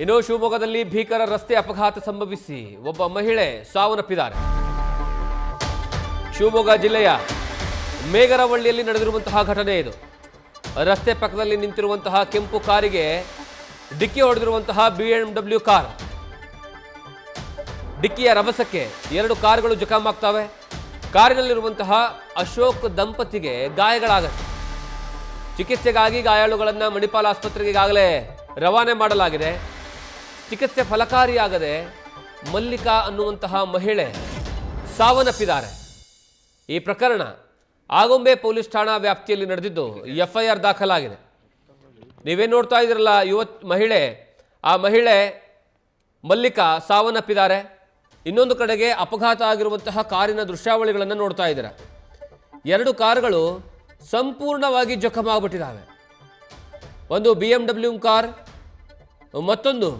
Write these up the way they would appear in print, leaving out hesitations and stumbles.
ಇನ್ನು ಶಿವಮೊಗ್ಗದಲ್ಲಿ ಭೀಕರ ರಸ್ತೆ ಅಪಘಾತ ಸಂಭವಿಸಿ ಒಬ್ಬ ಮಹಿಳೆ ಸಾವನ್ನಪ್ಪಿದ್ದಾರೆ. ಶಿವಮೊಗ್ಗ ಜಿಲ್ಲೆಯ ಮೇಗರವಳ್ಳಿಯಲ್ಲಿ ನಡೆದಿರುವಂತಹ ಘಟನೆ ಇದು. ರಸ್ತೆ ಪಕ್ಕದಲ್ಲಿ ನಿಂತಿರುವಂತಹ ಕೆಂಪು ಕಾರಿಗೆ ಡಿಕ್ಕಿ ಹೊಡೆದಿರುವಂತಹ BMW ಕಾರ್. ಡಿಕ್ಕಿಯ ರಭಸಕ್ಕೆ ಎರಡು ಕಾರುಗಳು ಜಖಮಾಗ್ತವೆ. ಕಾರಿನಲ್ಲಿರುವಂತಹ ಅಶೋಕ್ ದಂಪತಿಗೆ ಗಾಯಗಳಾಗುತ್ತೆ. ಚಿಕಿತ್ಸೆಗಾಗಿ ಗಾಯಾಳುಗಳನ್ನು ಮಣಿಪಾಲ ಆಸ್ಪತ್ರೆಗೆ ಈಗಾಗಲೇ ರವಾನೆ ಮಾಡಲಾಗಿದೆ. ಚಿಕಿತ್ಸೆ ಫಲಕಾರಿಯಾಗದೆ ಮಲ್ಲಿಕಾ ಅನ್ನುವಂತಹ ಮಹಿಳೆ ಸಾವನ್ನಪ್ಪಿದ್ದಾರೆ. ಈ ಪ್ರಕರಣ ಆಗುಂಬೆ ಪೊಲೀಸ್ ಠಾಣಾ ವ್ಯಾಪ್ತಿಯಲ್ಲಿ ನಡೆದಿದ್ದು FIR ದಾಖಲಾಗಿದೆ. ನೀವೇನು ನೋಡ್ತಾ ಇದ್ದೀರಲ್ಲ, ಆ ಮಹಿಳೆ ಮಲ್ಲಿಕಾ ಸಾವನ್ನಪ್ಪಿದ್ದಾರೆ. ಇನ್ನೊಂದು ಕಡೆಗೆ ಅಪಘಾತ ಆಗಿರುವಂತಹ ಕಾರಿನ ದೃಶ್ಯಾವಳಿಗಳನ್ನು ನೋಡ್ತಾ ಇದ್ದೀರ. ಎರಡು ಕಾರುಗಳು ಸಂಪೂರ್ಣವಾಗಿ ಜಖಮಾಗ್ಬಿಟ್ಟಿದ್ದಾವೆ. ಒಂದು BMW ಕಾರ್, ಮತ್ತೊಂದು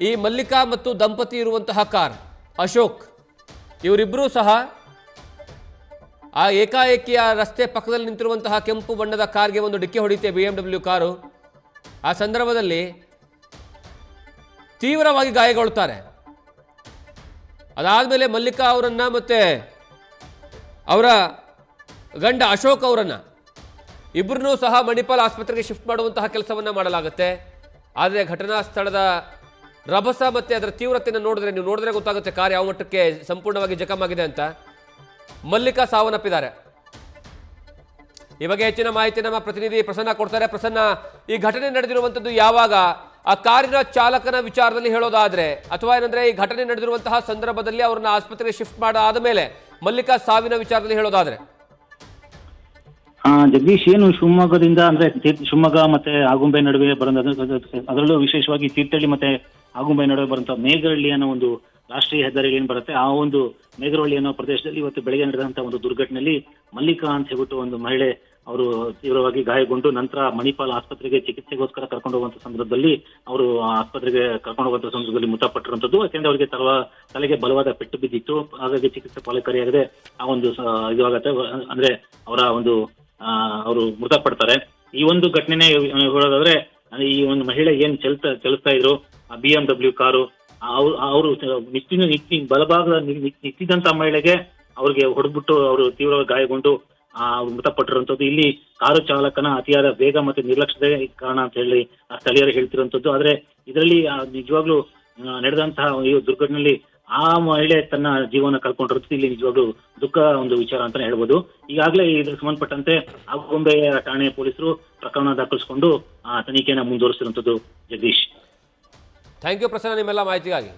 ಈ ಮಲ್ಲಿಕಾ ಮತ್ತು ದಂಪತಿ ಇರುವಂತಹ ಕಾರ್ ಅಶೋಕ್. ಇವರಿಬ್ಬರೂ ಸಹ ಆ ಏಕಾಏಕಿ ಆ ರಸ್ತೆ ಪಕ್ಕದಲ್ಲಿ ನಿಂತಿರುವಂತಹ ಕೆಂಪು ಬಣ್ಣದ ಕಾರ್ಗೆ ಒಂದು ಡಿಕ್ಕಿ ಹೊಡಿತೆ BMW ಕಾರು. ಆ ಸಂದರ್ಭದಲ್ಲಿ ತೀವ್ರವಾಗಿ ಗಾಯಗೊಳ್ಳುತ್ತಾರೆ. ಅದಾದಮೇಲೆ ಮಲ್ಲಿಕಾ ಅವರನ್ನು ಮತ್ತು ಅವರ ಗಂಡ ಅಶೋಕ್ ಅವರನ್ನು ಇಬ್ಬರನ್ನೂ ಸಹ ಮಣಿಪಾಲ್ ಆಸ್ಪತ್ರೆಗೆ ಶಿಫ್ಟ್ ಮಾಡುವಂತಹ ಕೆಲಸವನ್ನು ಮಾಡಲಾಗುತ್ತೆ. ಆದರೆ ಘಟನಾ ಸ್ಥಳದ ರಭಸ ಮತ್ತು ಅದರ ತೀವ್ರತೆಯನ್ನು ನೀವು ನೋಡಿದ್ರೆ ಗೊತ್ತಾಗುತ್ತೆ ಕಾರ್ ಯಾವ ಮಟ್ಟಕ್ಕೆ ಸಂಪೂರ್ಣವಾಗಿ ಜಖಮಾಗಿದೆ ಅಂತ. ಮಲ್ಲಿಕಾ ಸಾವನ್ನಪ್ಪಿದ್ದಾರೆ. ಈ ಬಗ್ಗೆ ಹೆಚ್ಚಿನ ಮಾಹಿತಿ ನಮ್ಮ ಪ್ರತಿನಿಧಿ ಪ್ರಸನ್ನ ಕೊಡ್ತಾರೆ. ಪ್ರಸನ್ನ, ಈ ಘಟನೆ ನಡೆದಿರುವಂಥದ್ದು ಯಾವಾಗ? ಆ ಕಾರಿನ ಚಾಲಕನ ವಿಚಾರದಲ್ಲಿ ಹೇಳೋದಾದ್ರೆ, ಅಥವಾ ಏನಂದ್ರೆ ಈ ಘಟನೆ ನಡೆದಿರುವಂತಹ ಸಂದರ್ಭದಲ್ಲಿ ಅವ್ರನ್ನ ಆಸ್ಪತ್ರೆಗೆ ಶಿಫ್ಟ್ ಮಾಡಾದ ಮೇಲೆ ಮಲ್ಲಿಕಾ ಸಾವಿನ ವಿಚಾರದಲ್ಲಿ ಹೇಳೋದಾದ್ರೆ? ಜಗದೀಶ್, ಏನು ಶಿವಮೊಗ್ಗದಿಂದ ಅಂದ್ರೆ ಶಿವಮೊಗ್ಗ ಮತ್ತೆ ಆಗುಂಬೆ ನಡುವೆ ಅದರಲ್ಲೂ ವಿಶೇಷವಾಗಿ ತೀರ್ಥಹಳ್ಳಿ ಮತ್ತೆ ಆಗುಂಬೆ ನಡುವೆ ಬರುವಂತಹ ಮೇಗರಹಳ್ಳಿ ಅನ್ನೋ ಒಂದು ರಾಷ್ಟ್ರೀಯ ಹೆದ್ದಾರಿ ಏನ್ ಬರುತ್ತೆ, ಆ ಒಂದು ಮೇಗರಹಳ್ಳಿ ಅನ್ನೋ ಪ್ರದೇಶದಲ್ಲಿ ಇವತ್ತು ಬೆಳಗ್ಗೆ ನಡೆದಂತಹ ಒಂದು ದುರ್ಘಟನೆಯಲ್ಲಿ ಮಲ್ಲಿಕಾ ಅಂತ ಹೇಳ್ಬಿಟ್ಟು ಒಂದು ಮಹಿಳೆ ಅವರು ತೀವ್ರವಾಗಿ ಗಾಯಗೊಂಡು ನಂತರ ಮಣಿಪಾಲ್ ಆಸ್ಪತ್ರೆಗೆ ಚಿಕಿತ್ಸೆಗೋಸ್ಕರ ಕರ್ಕೊಂಡು ಹೋಗುವಂತ ಸಂದರ್ಭದಲ್ಲಿ ಅವರು ಆಸ್ಪತ್ರೆಗೆ ಕರ್ಕೊಂಡು ಹೋಗುವಂತ ಸಂದರ್ಭದಲ್ಲಿ ಮೃತಪಟ್ಟಿರುವಂತದ್ದು. ಯಾಕೆಂದ್ರೆ ಅವರಿಗೆ ತಲೆಗೆ ಬಲವಾದ ಪೆಟ್ಟು ಬಿದ್ದಿತ್ತು. ಹಾಗಾಗಿ ಚಿಕಿತ್ಸೆ ಫಲಕಾರಿಯಾಗದೆ ಆ ಒಂದು ಇದಾಗತ್ತೆ, ಅಂದ್ರೆ ಅವರ ಒಂದು ಅವರು ಮೃತಪಡ್ತಾರೆ. ಈ ಒಂದು ಘಟನೆ ಹೇಳೋದಾದ್ರೆ, ಈ ಒಂದು ಮಹಿಳೆ ಏನ್ ಚಲಿಸ್ತಾ ಇದ್ರು ಆ BMW ಕಾರು, ಅವರು ಬಲಭಾಗದ ನಿಂತಿದ್ದಂತ ಮಹಿಳೆಗೆ ಅವ್ರಿಗೆ ಹೊಡೆದ್ಬಿಟ್ಟು ಅವರು ತೀವ್ರವಾಗಿ ಗಾಯಗೊಂಡು ಮೃತಪಟ್ಟಿರುವಂತದ್ದು. ಇಲ್ಲಿ ಕಾರು ಚಾಲಕನ ಅತಿಯಾದ ವೇಗ ಮತ್ತೆ ನಿರ್ಲಕ್ಷ್ಯತೆ ಕಾರಣ ಅಂತ ಹೇಳಿ ಸ್ಥಳೀಯರು ಹೇಳ್ತಿರುವಂತದ್ದು. ಆದ್ರೆ ಇದರಲ್ಲಿ ನಿಜವಾಗ್ಲೂ ನಡೆದಂತಹ ಈ ದುರ್ಘಟನೆಯಲ್ಲಿ ಆ ಮಹಿಳೆ ತನ್ನ ಜೀವನ ಕಳ್ಕೊಂಡಿರೋದು ಇಲ್ಲಿ ನಿಜವಾಗ್ಲೂ ದುಃಖ ಒಂದು ವಿಚಾರ ಅಂತಾನೆ ಹೇಳ್ಬೋದು. ಈಗಾಗಲೇ ಇದಕ್ಕೆ ಸಂಬಂಧಪಟ್ಟಂತೆ ಆಗುಂಬೆ ಠಾಣೆ ಪೊಲೀಸರು ಪ್ರಕರಣ ದಾಖಲಿಸಿಕೊಂಡು ತನಿಖೆಯನ್ನು ಮುಂದುವರಿಸಿರುವಂತದ್ದು. ಜಗದೀಶ್, ಥ್ಯಾಂಕ್ ಯು ಪ್ರಸನ್ನ, ನಿಮ್ಮೆಲ್ಲ ಮಾಹಿತಿಗಾಗಿ.